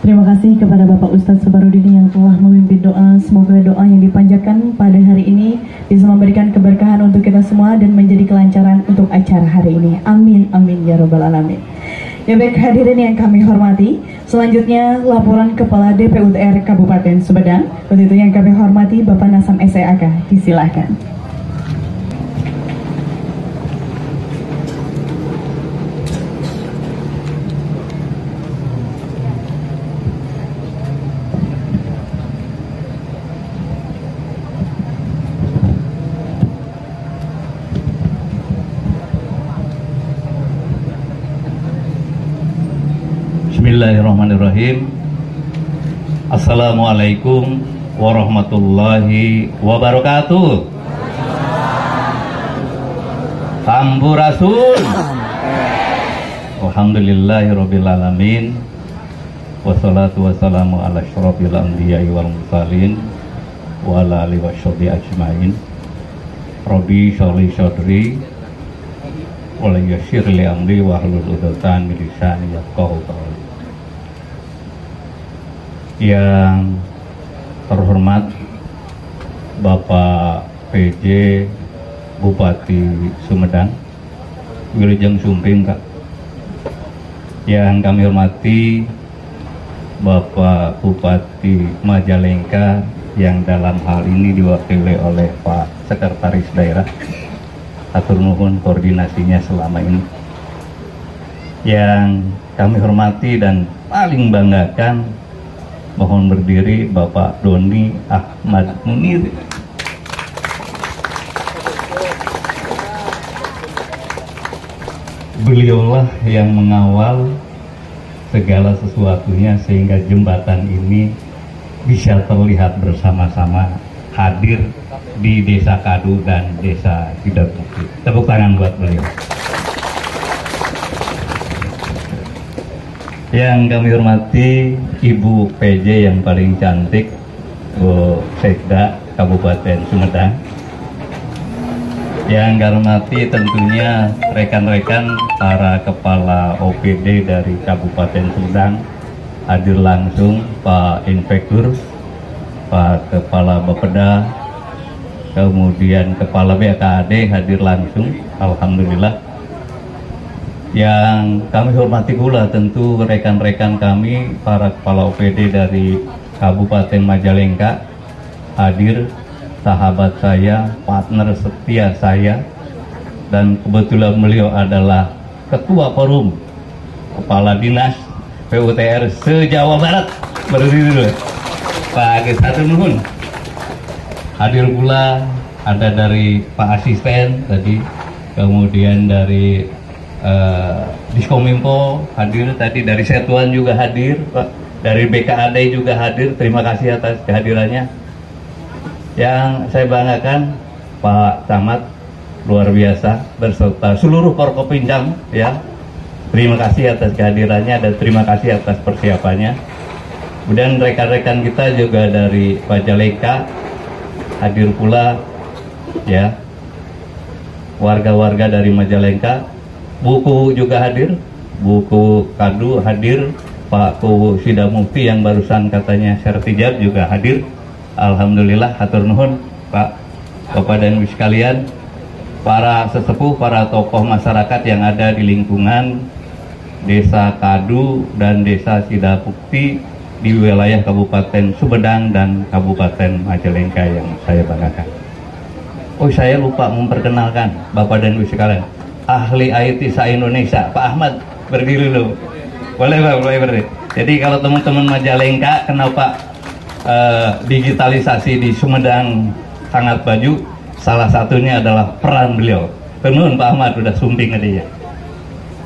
Terima kasih kepada Bapak Ustadz Sabarudin yang telah memimpin doa. Semoga doa yang dipanjatkan pada hari ini bisa memberikan keberkahan untuk kita semua dan menjadi kelancaran untuk acara hari ini. Amin, amin, ya robbal alamin. Ya baik hadirin yang kami hormati, selanjutnya laporan Kepala DPUTR Kabupaten Sumedang. Untuk itu yang kami hormati Bapak Nasam SEAK, disilahkan. Bismillahirrahmanirrahim. Assalamualaikum warahmatullahi wabarakatuh. Sampurasun. Alhamdulillahirabbil alamin. Wassalatu wassalamu ala asyrofil anbiya'i wal mursalin wa ala alihi washabihi ajmain. Rabbi sholli sadri wa yassir li amri wa hlul 'uqdatam min lisani yafqahu qawli. Yang terhormat Bapak PJ Bupati Sumedang Wilujeng Sumping, Kak. Yang kami hormati Bapak Bupati Majalengka yang dalam hal ini diwakili oleh Pak Sekretaris Daerah. Atur nuhun koordinasinya selama ini. Yang kami hormati dan paling banggakan, mohon berdiri Bapak Doni Ahmad Munir. Beliaulah yang mengawal segala sesuatunya sehingga jembatan ini bisa terlihat bersama-sama hadir di Desa Kadu dan Desa Sidamukti. Tepuk tangan buat beliau. Yang kami hormati Ibu PJ yang paling cantik, Bu Sekda Kabupaten Sumedang. Yang kami hormati tentunya rekan-rekan para kepala OPD dari Kabupaten Sumedang, hadir langsung Pak Inspektur, Pak Kepala Bapeda, kemudian Kepala BKAD hadir langsung, alhamdulillah. Yang kami hormati pula tentu rekan-rekan kami para kepala OPD dari Kabupaten Majalengka hadir, sahabat saya, partner setia saya, dan kebetulan beliau adalah Ketua Forum Kepala Dinas PUTR se-Jawa Barat. Berdiri dulu Pak Agus, hatur nuhun. Hadir pula ada dari Pak Asisten tadi, kemudian dari Diskominfo hadir tadi, dari Setuan juga hadir, Pak, dari BKAD juga hadir. Terima kasih atas kehadirannya. Yang saya banggakan Pak Camat luar biasa berserta seluruh Forkopimda, ya. Terima kasih atas kehadirannya dan terima kasih atas persiapannya. Kemudian rekan-rekan kita juga dari Majalengka hadir pula, ya. Warga-warga dari Majalengka. Buku juga hadir, Buku Kadu hadir, Pak Kuwu Sidamukti yang barusan katanya sertijab juga hadir. Alhamdulillah, hatur nuhun Pak, Bapak dan Ibu sekalian, para sesepuh, para tokoh masyarakat yang ada di lingkungan Desa Kadu dan Desa Sidamukti di wilayah Kabupaten Sumedang dan Kabupaten Majalengka yang saya banggakan. Oh, saya lupa memperkenalkan Bapak dan Ibu sekalian, ahli IT se-Indonesia, Pak Ahmad, berdiri dulu. Boleh Pak, boleh berdiri. Jadi kalau teman-teman Majalengka, kenapa digitalisasi di Sumedang sangat maju, salah satunya adalah peran beliau. Penuhun Pak Ahmad, udah sumping tadi ya.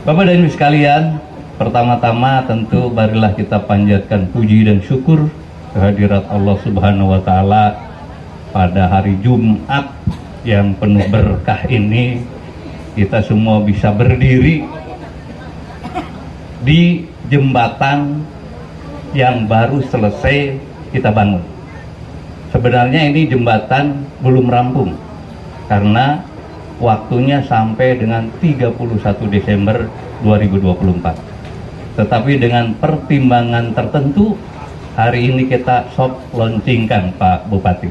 Bapak dan Ibu sekalian, pertama-tama tentu marilah kita panjatkan puji dan syukur kehadirat Allah Subhanahu wa Ta'ala pada hari Jumat yang penuh berkah ini. Kita semua bisa berdiri di jembatan yang baru selesai kita bangun. Sebenarnya ini jembatan belum rampung karena waktunya sampai dengan 31 Desember 2024. Tetapi dengan pertimbangan tertentu, hari ini kita soft launchingkan Pak Bupati.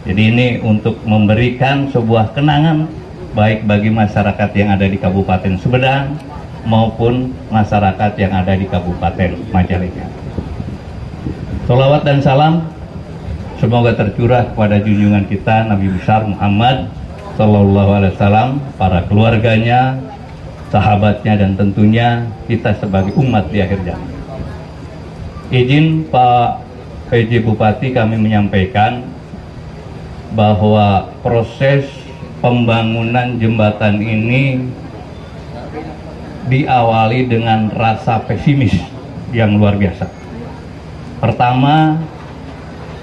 Jadi ini untuk memberikan sebuah kenangan baik bagi masyarakat yang ada di Kabupaten Sumedang maupun masyarakat yang ada di Kabupaten Majalengka. Sholawat dan salam semoga tercurah kepada junjungan kita Nabi besar Muhammad Sallallahu Alaihi Wasallam, para keluarganya, sahabatnya, dan tentunya kita sebagai umat di akhir zaman. Izin Pak PJ Bupati kami menyampaikan bahwa proses pembangunan jembatan ini diawali dengan rasa pesimis yang luar biasa. Pertama,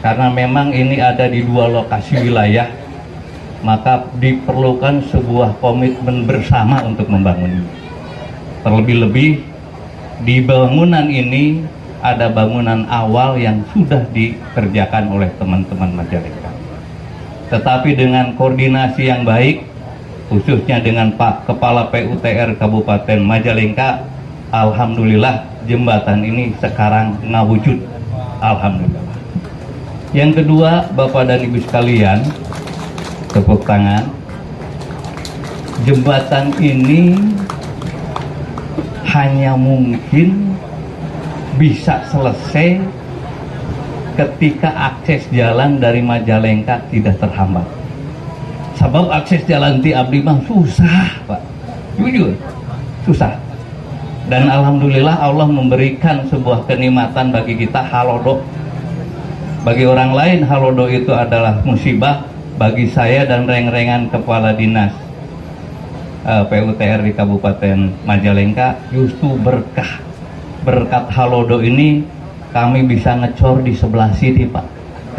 karena memang ini ada di dua lokasi wilayah, maka diperlukan sebuah komitmen bersama untuk membangun. Terlebih-lebih di bangunan ini ada bangunan awal yang sudah dikerjakan oleh teman-teman Majalengka. Tetapi dengan koordinasi yang baik, khususnya dengan Pak Kepala PUTR Kabupaten Majalengka, alhamdulillah jembatan ini sekarang ngawujud. Alhamdulillah. Yang kedua, Bapak dan Ibu sekalian, tepuk tangan. Jembatan ini hanya mungkin bisa selesai ketika akses jalan dari Majalengka tidak terhambat. Sebab akses jalan ti abdi mah susah, Pak. Jujur, susah. Dan alhamdulillah Allah memberikan sebuah kenikmatan bagi kita, halodo. Bagi orang lain halodo itu adalah musibah, bagi saya dan reng-rengan kepala dinas PUTR di Kabupaten Majalengka justru berkah. Berkat halodo ini kami bisa ngecor di sebelah sini, Pak.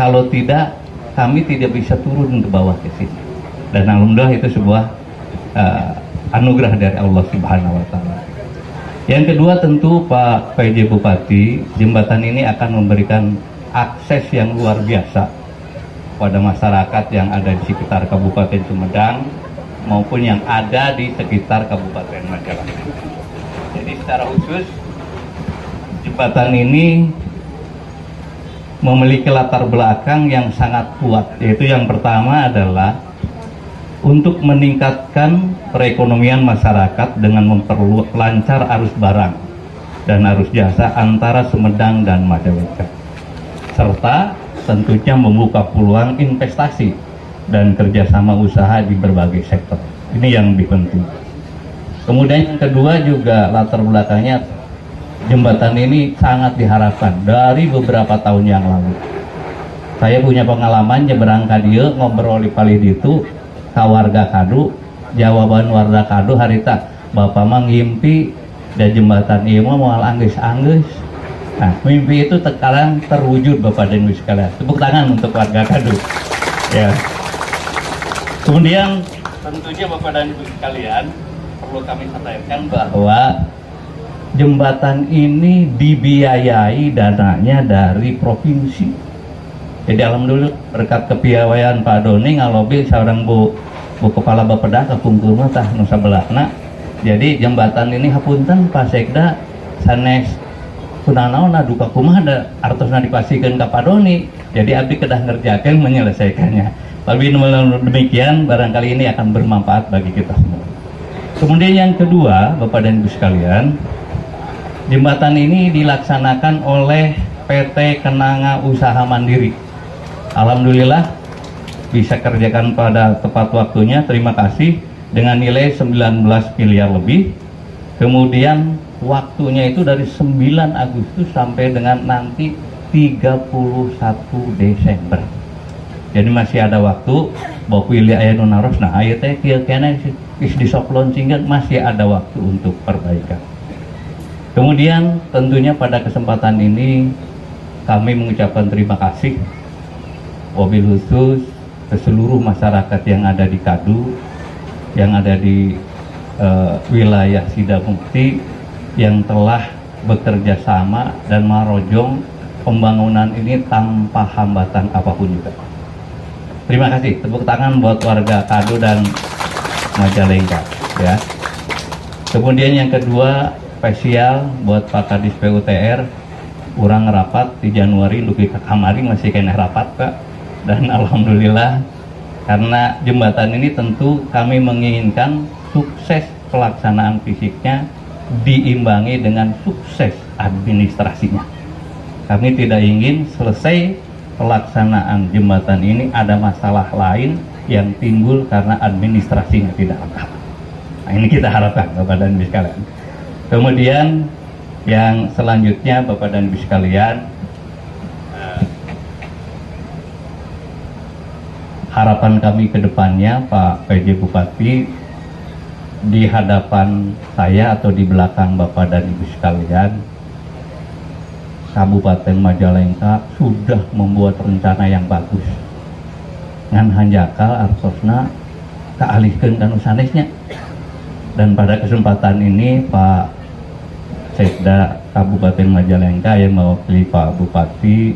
Kalau tidak, kami tidak bisa turun ke bawah ke sini. Dan alhamdulillah itu sebuah anugerah dari Allah Subhanahu wa Ta'ala. Yang kedua, tentu Pak PJ Bupati, jembatan ini akan memberikan akses yang luar biasa pada masyarakat yang ada di sekitar Kabupaten Sumedang maupun yang ada di sekitar Kabupaten Majalengka. Jadi secara khusus jembatan ini memiliki latar belakang yang sangat kuat, yaitu yang pertama adalah untuk meningkatkan perekonomian masyarakat dengan memperlancar arus barang dan arus jasa antara Sumedang dan Majalengka, serta tentunya membuka peluang investasi dan kerjasama usaha di berbagai sektor. Ini yang lebih penting. Kemudian yang kedua juga latar belakangnya, jembatan ini sangat diharapkan dari beberapa tahun yang lalu. Saya punya pengalaman nyeberang ka dieu ngobrol di palih ditu ka warga Kadu. Jawaban warga Kadu harita, Bapak mah ngimpi dan jembatan ieu mah moal anggeus-anggeus. Nah, mimpi itu sekarang terwujud Bapak dan Ibu sekalian. Tepuk tangan untuk warga Kadu. Ya. Kemudian tentunya Bapak dan Ibu sekalian perlu kami sampaikan bahwa jembatan ini dibiayai dananya dari provinsi. Jadi alhamdulillah berkat kepiawaian Pak Doni ngalobi seorang Bu Kepala Bapeda kapungkur mah tah nu sabelahna. Jadi jembatan ini hapunten Pak Sekda sanes kunanaonna duka kumaha da artosna dipasikeun ka Pak Doni. Jadi abdi kedah ngerjakeun menyelesaikannya. Tapi demikian barangkali ini akan bermanfaat bagi kita semua. Kemudian yang kedua, Bapak dan Ibu sekalian, jembatan ini dilaksanakan oleh PT Kenanga Usaha Mandiri. Alhamdulillah bisa kerjakan pada tepat waktunya, terima kasih, dengan nilai 19 miliar lebih. Kemudian waktunya itu dari 9 Agustus sampai dengan nanti 31 Desember. Jadi masih ada waktu, bahwa pilih aya nu naros, nah aya teh kieu keneh geus disok launchingkeun, masih ada waktu untuk perbaikan. Kemudian tentunya pada kesempatan ini kami mengucapkan terima kasih wabil khusus ke seluruh masyarakat yang ada di Kadu, yang ada di wilayah Sidamukti, yang telah bekerja sama dan merojong pembangunan ini tanpa hambatan apapun juga. Terima kasih, tepuk tangan buat warga Kadu dan Majalengka ya. Kemudian yang kedua, spesial buat Pak Kadis PUTR. Urang rapat di Januari dugi ke kamari masih kena rapat Pak. Dan alhamdulillah karena jembatan ini tentu kami menginginkan sukses pelaksanaan fisiknya diimbangi dengan sukses administrasinya. Kami tidak ingin selesai pelaksanaan jembatan ini ada masalah lain yang timbul karena administrasinya tidak lengkap. Nah, ini kita harapkan Bapak dan Ibu sekalian. Kemudian yang selanjutnya Bapak dan Ibu sekalian, harapan kami ke depannya Pak PJ Bupati di hadapan saya atau di belakang Bapak dan Ibu sekalian, Kabupaten Majalengka sudah membuat rencana yang bagus. Ngan hanjakal artosna kealihkeun kanu sanesnya. Dan pada kesempatan ini Pak Sekda Kabupaten Majalengka yang mewakili Pak Bupati,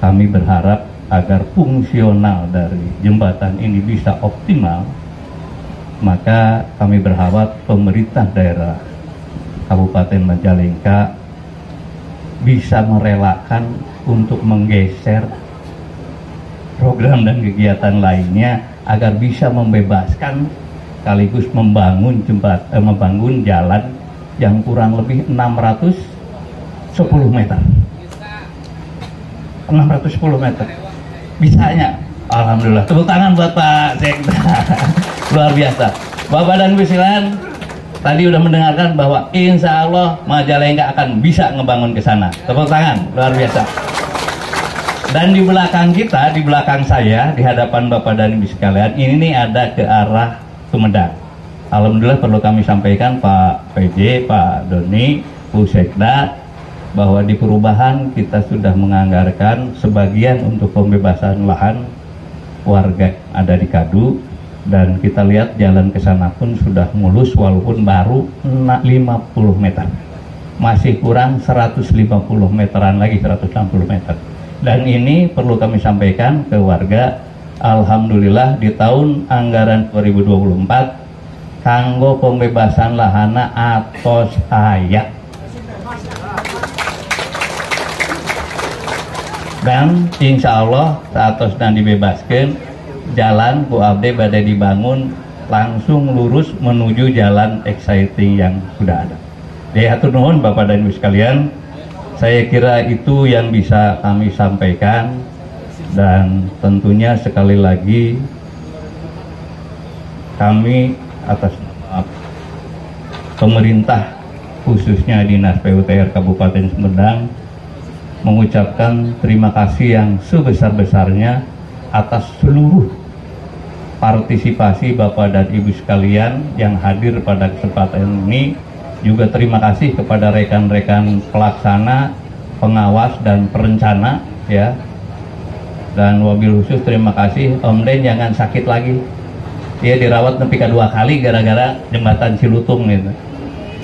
kami berharap agar fungsional dari jembatan ini bisa optimal, maka kami berharap pemerintah daerah Kabupaten Majalengka bisa merelakan untuk menggeser program dan kegiatan lainnya agar bisa membebaskan sekaligus membangun membangun jalan yang kurang lebih 610 meter. 610 meter. Bisanya, alhamdulillah. Tepuk tangan buat Pak Sekda. Luar biasa. Bapak dan Ibu sekalian, tadi udah mendengarkan bahwa insya Allah Majalengka akan bisa ngebangun ke sana. Tepuk tangan, luar biasa. Dan di belakang kita, di belakang saya, di hadapan Bapak dan Ibu sekalian, ini nih ada ke arah Sumedang. Alhamdulillah perlu kami sampaikan Pak PJ, Pak Doni, Bu Sekda, bahwa di perubahan kita sudah menganggarkan sebagian untuk pembebasan lahan warga ada di Kadu, dan kita lihat jalan ke sana pun sudah mulus walaupun baru 50 meter. Masih kurang 150 meteran lagi, 160 meter. Dan ini perlu kami sampaikan ke warga, alhamdulillah di tahun anggaran 2024 kanggo pembebasan lahana atos aya. Dan insya Allah saat dan dibebaskan jalan ku abde badai dibangun langsung lurus menuju jalan exciting yang sudah ada. Jadi hatur nuhun Bapak dan Ibu sekalian, saya kira itu yang bisa kami sampaikan. Dan tentunya sekali lagi kami atas nama pemerintah khususnya Dinas PUTR Kabupaten Sumedang mengucapkan terima kasih yang sebesar-besarnya atas seluruh partisipasi Bapak dan Ibu sekalian yang hadir pada kesempatan ini. Juga terima kasih kepada rekan-rekan pelaksana, pengawas dan perencana ya. Dan wabil khusus terima kasih Om Den, jangan sakit lagi. Dia dirawat nepi ka 2 kali gara-gara jembatan Cilutung gitu.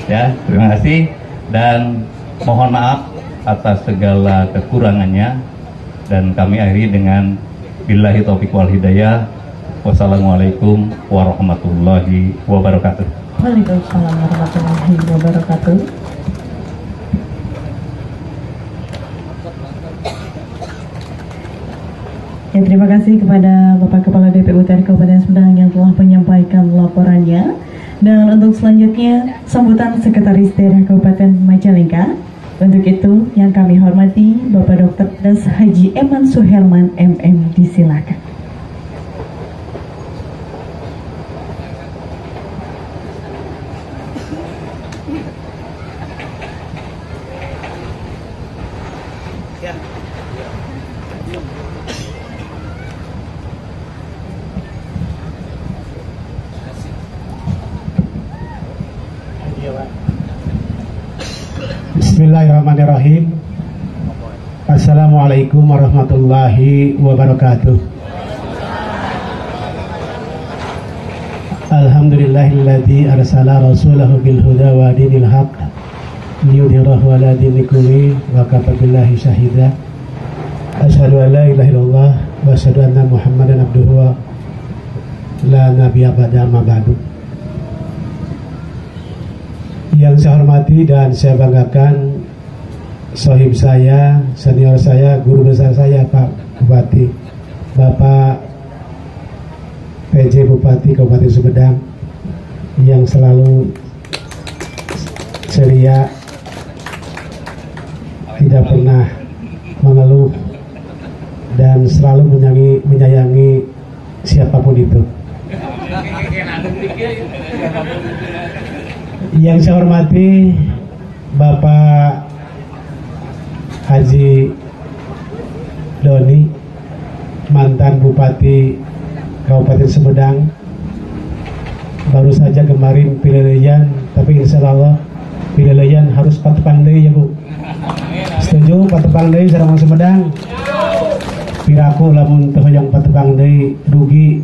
Ya, terima kasih dan mohon maaf atas segala kekurangannya, dan kami akhiri dengan billahi taufiq wal hidayah. Wassalamualaikum warahmatullahi wabarakatuh. Waalaikumsalam warahmatullahi wabarakatuh. Ya, terima kasih kepada Bapak Kepala DPUTR Kabupaten Sumedang yang telah menyampaikan laporannya. Dan untuk selanjutnya sambutan Sekretaris Daerah Kabupaten Majalengka. Untuk itu yang kami hormati Bapak Dr. Das Haji Eman Suherman MM, disilakan. Bismillahirrahmanirrahim. Assalamualaikum warahmatullahi wabarakatuh. Alhamdulillahilladzi arsala rasulahu bil huda wa dinil haq liyudhhirahu ala dini kulli wa kafa billahi syahida. Asyhadu an la ilaha illallah wa asyhadu anna Muhammadan abduhu wa la nabiyya ba'da ma ba'du. Yang saya hormati dan saya banggakan sohib saya, senior saya, guru besar saya, Pak Bupati, Bapak PJ Bupati Kabupaten Sumedang, yang selalu ceria, tidak pernah mengeluh, dan selalu menyayangi siapapun itu. Yang saya hormati Bapak Haji Doni, mantan Bupati Kabupaten Sumedang, baru saja kemarin pililian, tapi insya Allah pililian harus patepang deui ya Bu. Setuju patepang deui sareng Sumedang? Piraku lamun teu hoyong patepang deui rugi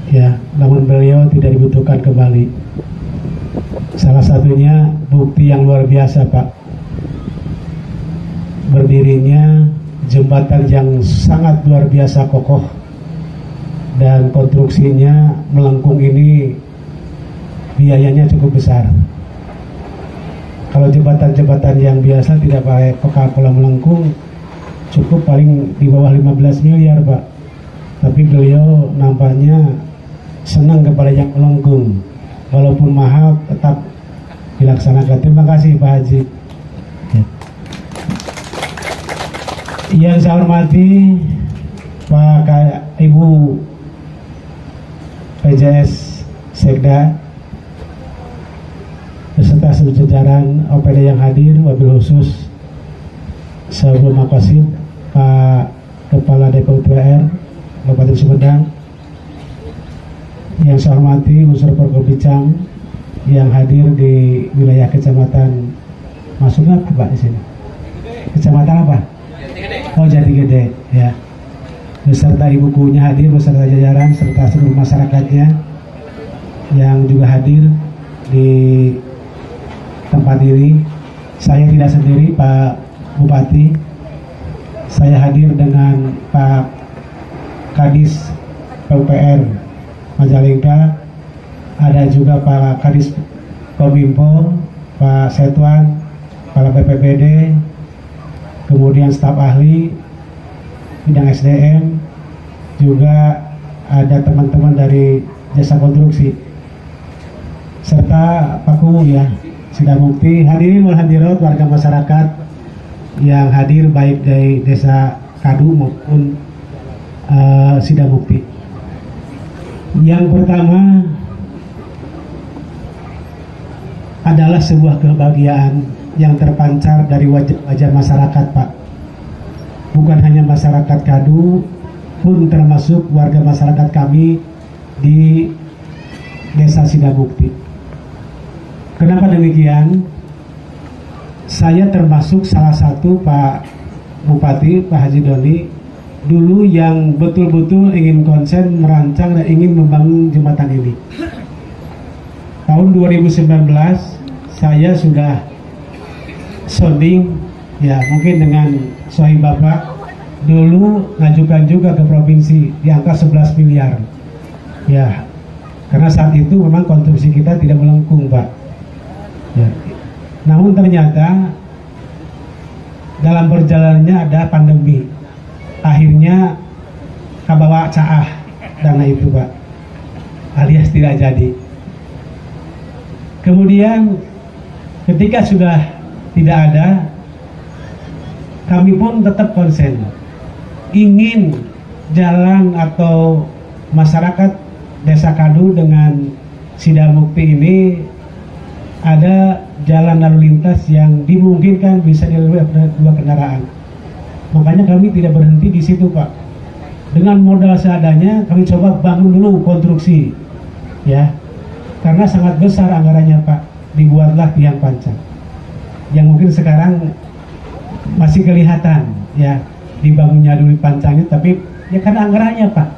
ya, namun beliau tidak dibutuhkan kembali. Salah satunya bukti yang luar biasa Pak, berdirinya jembatan yang sangat luar biasa kokoh dan konstruksinya melengkung ini biayanya cukup besar. Kalau jembatan-jembatan yang biasa tidak pakai Coca-Cola melengkung cukup paling di bawah 15 miliar Pak, tapi beliau nampaknya senang kepada yang melengkung, walaupun mahal tetap dilaksanakan. Terima kasih Pak Haji. Yang saya hormati Pak Ibu PJS Sekda beserta seluruh jajaran OPD yang hadir, wabil khusus sebelum makasih Pak Kepala DPUPR Kabupaten Sumedang. Yang saya hormati unsur Forkopimcam yang hadir di wilayah kecamatan, maksudnya apa Pak di sini? Kecamatan apa? Oh, Jatigede ya. Beserta ibu gurunya hadir, beserta jajaran serta seluruh masyarakatnya yang juga hadir di tempat ini. Saya tidak sendiri Pak Bupati, saya hadir dengan Pak Kadis PUPR Majalengka, ada juga Pak Kadis Kominfo, Pak Setuan, Kepala BPBD, kemudian staf ahli bidang SDM, juga ada teman-teman dari jasa konstruksi, serta Pak Kuwu ya, Sidamukti, hadirin wal hadirat warga masyarakat yang hadir baik dari desa Kadu maupun Sidamukti. Yang pertama adalah sebuah kebahagiaan yang terpancar dari wajah-wajah masyarakat Pak. Bukan hanya masyarakat Kadu, pun termasuk warga masyarakat kami di desa Sidamukti. Kenapa demikian? Saya termasuk salah satu Pak Bupati, Pak Haji Doni, dulu yang betul-betul ingin konsen merancang dan ingin membangun jembatan ini. Tahun 2019 saya sudah sounding ya, mungkin dengan sohib Bapak dulu ngajukan juga ke provinsi di angka 11 miliar ya, karena saat itu memang konstruksi kita tidak melengkung Pak ya. Namun ternyata dalam perjalanannya ada pandemi, akhirnya kabawa caah dana itu Pak, alias tidak jadi. Kemudian ketika sudah tidak ada, kami pun tetap konsen ingin jalan atau masyarakat desa Kadu dengan Sidamukti ini ada jalan lalu lintas yang dimungkinkan bisa dilalui oleh 2 kendaraan. Makanya kami tidak berhenti di situ Pak. Dengan modal seadanya kami coba bangun dulu konstruksi ya, karena sangat besar anggarannya Pak. Dibuatlah tiang pancang yang mungkin sekarang masih kelihatan ya, dibangunnya dulu pancangnya, tapi ya karena anggarannya Pak.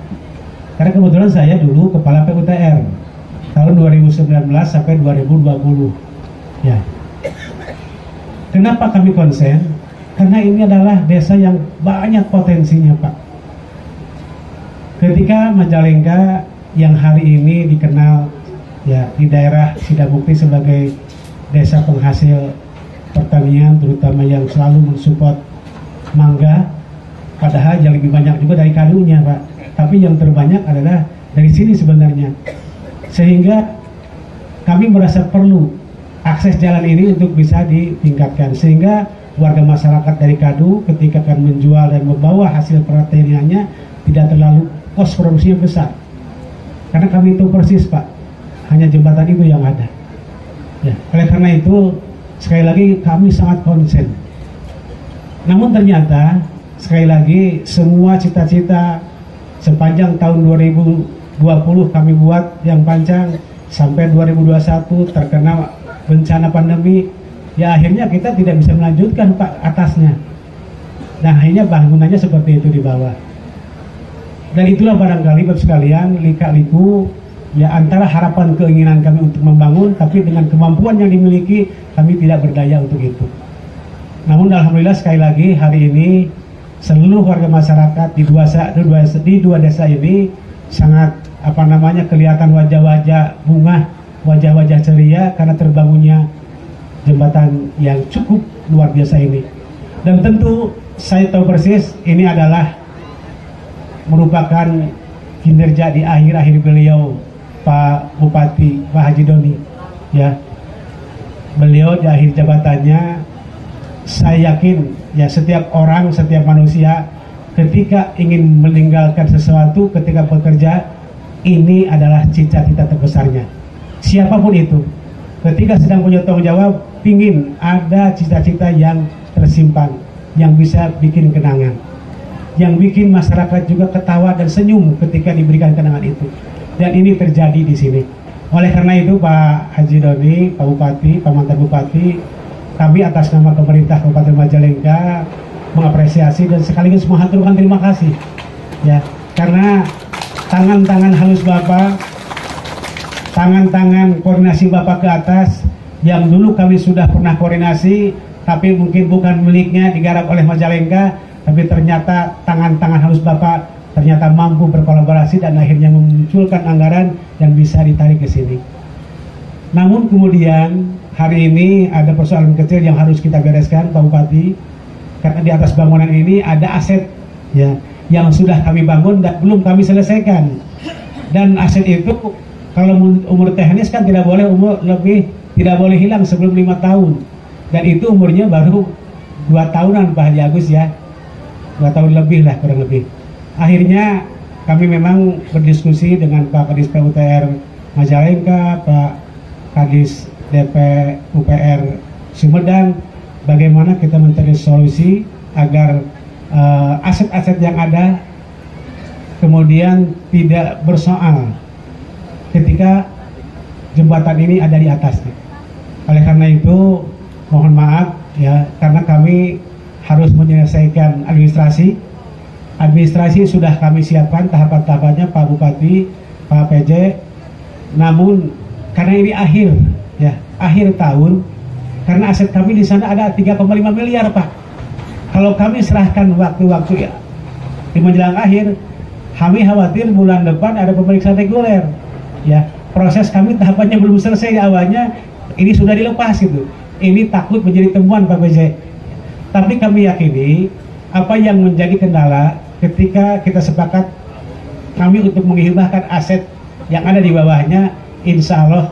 Karena kebetulan saya dulu kepala PUTR tahun 2019 sampai 2020 ya. Kenapa kami konsen? Karena ini adalah desa yang banyak potensinya Pak. Ketika Majalengka yang hari ini dikenal ya di daerah Sidamukti sebagai desa penghasil pertanian, terutama yang selalu mensupport mangga, padahal yang lebih banyak juga dari kadunya Pak, tapi yang terbanyak adalah dari sini sebenarnya, sehingga kami merasa perlu akses jalan ini untuk bisa ditingkatkan, sehingga warga masyarakat dari Kadu ketika akan menjual dan membawa hasil pertaniannya tidak terlalu kos produksinya besar, karena kami itu persis Pak, hanya jembatan itu yang ada ya. Oleh karena itu sekali lagi kami sangat konsen. Namun ternyata sekali lagi semua cita-cita sepanjang tahun 2020 kami buat yang panjang sampai 2021 terkena bencana pandemi, ya akhirnya kita tidak bisa melanjutkan Pak atasnya. Nah akhirnya bangunannya seperti itu di bawah. Dan itulah barangkali Bapak sekalian, lika-liku ya antara harapan keinginan kami untuk membangun, tapi dengan kemampuan yang dimiliki kami tidak berdaya untuk itu. Namun alhamdulillah sekali lagi hari ini seluruh warga masyarakat di dua desa ini sangat kelihatan wajah-wajah bunga, wajah-wajah ceria karena terbangunnya jembatan yang cukup luar biasa ini. Dan tentu saya tahu persis ini adalah merupakan kinerja di akhir-akhir beliau Pak Bupati Pak Haji Doni ya. Beliau di akhir jabatannya, saya yakin ya setiap orang, setiap manusia ketika ingin meninggalkan sesuatu, ketika bekerja, ini adalah cita-cita terbesarnya. Siapapun itu, ketika sedang punya tanggung jawab, ingin ada cita-cita yang tersimpan, yang bisa bikin kenangan, yang bikin masyarakat juga ketawa dan senyum ketika diberikan kenangan itu. Dan ini terjadi di sini. Oleh karena itu Pak Haji Doni, Pak Bupati, Pak mantan Bupati, kami atas nama pemerintah Kabupaten Majalengka mengapresiasi dan sekaligus mengaturkan terima kasih ya, karena tangan-tangan halus Bapak, tangan-tangan koordinasi Bapak ke atas yang dulu kami sudah pernah koordinasi tapi mungkin bukan miliknya digarap oleh Majalengka, tapi ternyata tangan-tangan halus Bapak ternyata mampu berkolaborasi dan akhirnya memunculkan anggaran yang bisa ditarik ke sini. Namun kemudian hari ini ada persoalan kecil yang harus kita bereskan Pak Bupati, karena di atas bangunan ini ada aset ya yang sudah kami bangun dan belum kami selesaikan. Dan aset itu kalau umur teknis kan tidak boleh hilang sebelum 5 tahun. Dan itu umurnya baru 2 tahunan Pak Haji Agus ya, 2 tahun lebih lah kurang lebih. Akhirnya kami memang berdiskusi dengan Pak Kadis PUTR Majalengka, Pak Kadis DP UPR Sumedang, bagaimana kita mencari solusi agar aset-aset yang ada kemudian tidak bersoal ketika jembatan ini ada di atasnya. Oleh karena itu mohon maaf ya, karena kami harus menyelesaikan administrasi sudah kami siapkan tahapan-tahapannya Pak Bupati, Pak PJ. Namun karena ini akhir tahun, karena aset kami di sana ada 3,5 miliar Pak. Kalau kami serahkan waktu-waktu ya di menjelang akhir, kami khawatir bulan depan ada pemeriksaan reguler ya. Proses kami tahapannya belum selesai awalnya, ini sudah dilepas gitu. Ini takut menjadi temuan Pak PJ. Tapi kami yakini apa yang menjadi kendala ketika kita sepakat kami untuk menghibahkan aset yang ada di bawahnya, insya Allah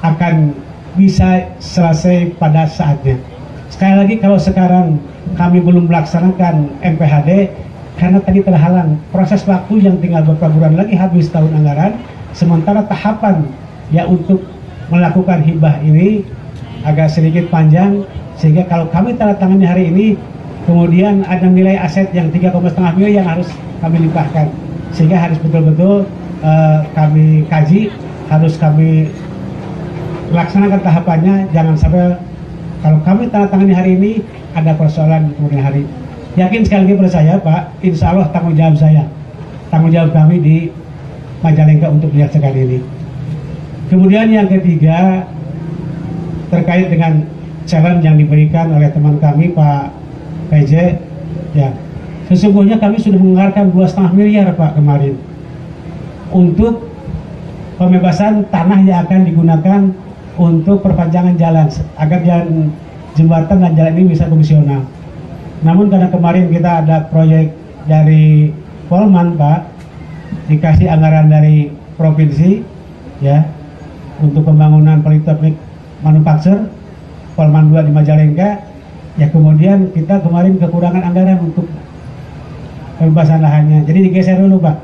akan bisa selesai pada saatnya. Sekali lagi kalau sekarang kami belum melaksanakan MPHD karena tadi terhalang proses waktu yang tinggal beberapa bulan lagi habis tahun anggaran, sementara tahapan ya untuk melakukan hibah ini agak sedikit panjang, sehingga kalau kami tanda tangannya hari ini kemudian ada nilai aset yang 3,5 miliar yang harus kami limpahkan, sehingga harus betul-betul kami kaji, harus kami laksanakan tahapannya. Jangan sampai kalau kami tanda tangani hari ini ada persoalan kemudian hari. Yakin sekali lagi pada saya Pak, insya Allah tanggung jawab kami di Majalengka untuk menyelesaikan ini. Kemudian yang ketiga terkait dengan challenge yang diberikan oleh teman kami Pak PJ ya, sesungguhnya kami sudah mengeluarkan 2,5 miliar Pak kemarin untuk pembebasan tanah yang akan digunakan untuk perpanjangan jalan agar jalan jembatan dan jalan ini bisa fungsional. Namun karena kemarin kita ada proyek dari Polman, Pak, dikasih anggaran dari provinsi ya untuk pembangunan politeknik manufaktur Polman 2 di Majalengka, ya kemudian kita kemarin kekurangan anggaran untuk pembebasan lahannya, jadi digeser dulu, Pak.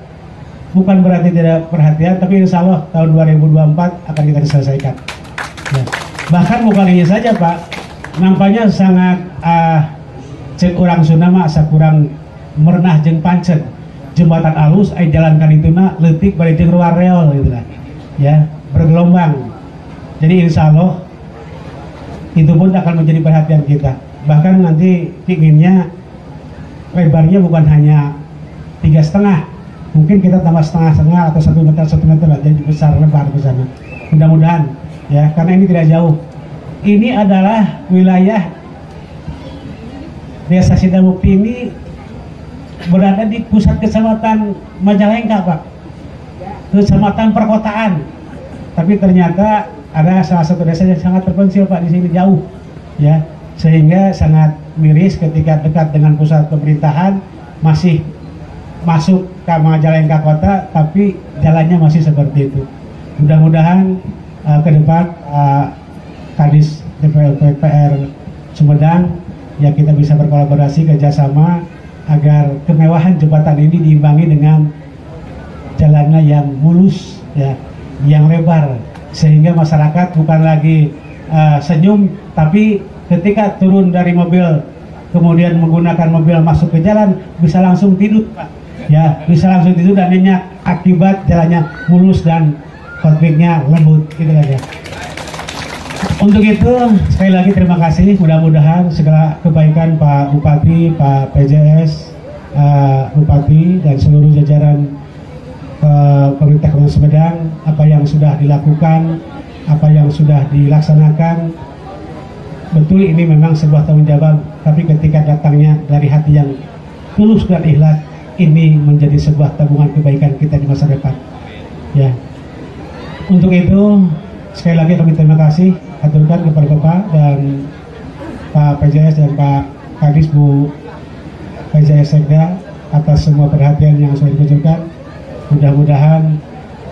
Bukan berarti tidak perhatian, tapi insya Allah tahun 2024 akan kita selesaikan ya. Bahkan bukan ini saja, Pak, nampaknya sangat cek orang Sunda mah asa kurang merenah jeung pancen jembatan alus jalan kanituna leutik bari jeung ruar reol gitu lah ya, bergelombang. Jadi insya Allah itu pun akan menjadi perhatian kita. Bahkan nanti inginnya lebarnya bukan hanya 3,5, mungkin kita tambah setengah atau 1 meter lah, jadi besar lebar ke sana. Mudah-mudahan ya, karena ini tidak jauh. Ini adalah wilayah Desa Sidamukti ini berada di pusat kecamatan Majalengka, Pak, kecamatan perkotaan. Tapi ternyata ada salah satu desa yang sangat terpencil, Pak, di sini jauh, ya, sehingga sangat miris ketika dekat dengan pusat pemerintahan masih masuk ke Majalengka kota, tapi jalannya masih seperti itu. Mudah-mudahan ke depan Kadis DPR Sumedang ya kita bisa berkolaborasi kerjasama agar kemewahan jembatan ini diimbangi dengan jalannya yang mulus ya, yang lebar, sehingga masyarakat bukan lagi senyum, tapi ketika turun dari mobil kemudian menggunakan mobil masuk ke jalan bisa langsung tidur, Pak ya, bisa langsung tidur dan nyenyak akibat jalannya mulus dan konfliknya lembut gitu aja. Untuk itu sekali lagi terima kasih, mudah-mudahan segala kebaikan Pak Bupati, Pak PJS, Bupati dan seluruh jajaran pemerintah Kabupaten Sumedang, apa yang sudah dilakukan, apa yang sudah dilaksanakan, betul ini memang sebuah tanggung jawab, tapi ketika datangnya dari hati yang tulus dan ikhlas, ini menjadi sebuah tabungan kebaikan kita di masa depan ya. Untuk itu sekali lagi kami terima kasih aturkan kepada Bapak dan Pak PJS dan Pak Kadis Bu PJS Sekda atas semua perhatian yang sudah dikucurkan. Mudah-mudahan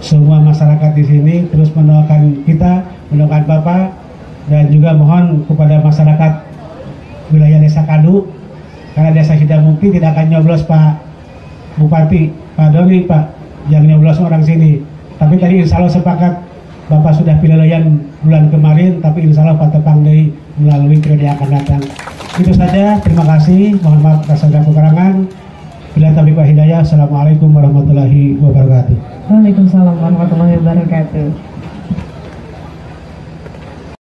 semua masyarakat di sini terus mendoakan kita, mendoakan Bapak, dan juga mohon kepada masyarakat wilayah Desa Kadu, karena Desa Sidamukti tidak akan nyoblos Pak Bupati, Pak Doni, Pak, yang nyoblos orang sini. Tapi tadi insya Allah sepakat Bapak sudah penilaian bulan kemarin, tapi insya Allah Pak Tepang Dei melalui periode yang akan datang. Itu saja, terima kasih, mohon maaf atas segala kekurangan. Bila taufiq wal hidayah, assalamualaikum warahmatullahi wabarakatuh. Waalaikumsalam warahmatullahi wabarakatuh.